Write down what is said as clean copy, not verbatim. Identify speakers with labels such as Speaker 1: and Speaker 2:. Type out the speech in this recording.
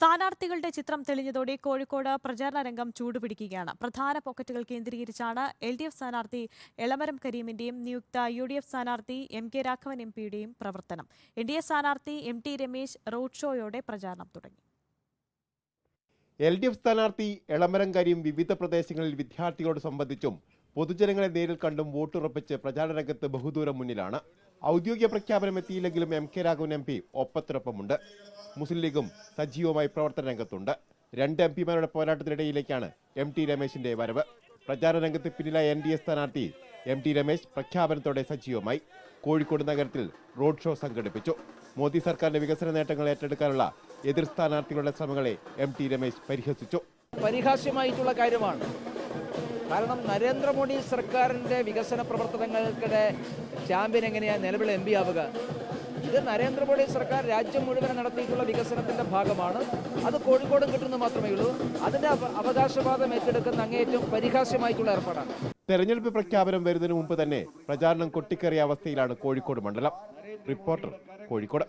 Speaker 1: സ്ഥാനാർത്ഥികളുടെ ചിത്രം തെളിഞ്ഞതോടെ കോഴിക്കോട് പ്രചാരണ രംഗം ചൂടുപിടിക്കുകയാണ്. പ്രധാന പോക്കറ്റുകൾ കേന്ദ്രീകരിച്ചാണ് LDF സ്ഥാനാർത്ഥി എളമരം കരീമിന്റെയും നിയുക്ത UDF സ്ഥാനാർത്ഥി MK രാഘവൻ MPയുടെയും പ്രവർത്തനം. NDA സ്ഥാനാർത്ഥി MT രമേശ് റോഡ് ഷോയോടെ പ്രചാരണം തുടങ്ങി.
Speaker 2: LDF സ്ഥാനാർത്ഥി എളമരം കരീം വിവിധ പ്രദേശങ്ങളിൽ വിദ്യാർത്ഥികളോട് സംബന്ധിച്ചും പൊതുജനങ്ങളെ നേരിൽ കണ്ടും വോട്ടുറപ്പിച്ച് പ്രചാരണ രംഗത്ത് ബഹുദൂരം മുന്നിലാണ്. ഔദ്യോഗിക പ്രഖ്യാപനം എത്തിയില്ലെങ്കിലും MK രാഘവൻ MP ഒപ്പത്തിനൊപ്പമുണ്ട്. മുസ്ലിം ലീഗും സജീവമായി പ്രവർത്തന രംഗത്തുണ്ട്. 2 MPമാരുടെ പോരാട്ടത്തിനിടയിലേക്കാണ് MT രമേശിന്റെ വരവ്. പ്രചാരണ രംഗത്ത് പിന്നിലായ NDA സ്ഥാനാർത്ഥി MT രമേശ് പ്രഖ്യാപനത്തോടെ സജീവമായി. കോഴിക്കോട് നഗരത്തിൽ റോഡ് ഷോ സംഘടിപ്പിച്ചു. മോദി സർക്കാരിന്റെ വികസന നേട്ടങ്ങൾ ഏറ്റെടുക്കാനുള്ള എതിർ സ്ഥാനാർത്ഥികളുടെ ശ്രമങ്ങളെ MT രമേശ് പരിഹസിച്ചു.
Speaker 3: പരിഹാസ്യമായിട്ടുള്ള കാര്യമാണ്. കാരണം നരേന്ദ്രമോദി സർക്കാരിൻ്റെ വികസന പ്രവർത്തനങ്ങൾക്കിടെ ചാമ്പ്യൻ എങ്ങനെയാണ് നിലവിൽ MP ആവുക? ഇത് നരേന്ദ്രമോദി സർക്കാർ രാജ്യം മുഴുവൻ നടത്തിയിട്ടുള്ള വികസനത്തിൻ്റെ ഭാഗമാണ്. അത് കോഴിക്കോടും കിട്ടുന്നത് മാത്രമേ ഉള്ളൂ. അതിൻ്റെ അവകാശവാദം ഏറ്റെടുക്കുന്ന അങ്ങേയറ്റം പരിഹാസ്യമായിട്ടുള്ള ഏർപ്പാടാണ്.
Speaker 2: തെരഞ്ഞെടുപ്പ് പ്രഖ്യാപനം വരുന്നതിന് മുമ്പ് തന്നെ പ്രചാരണം കൊട്ടിക്കേറിയ അവസ്ഥയിലാണ് കോഴിക്കോട് മണ്ഡലം. റിപ്പോർട്ടർ, കോഴിക്കോട്.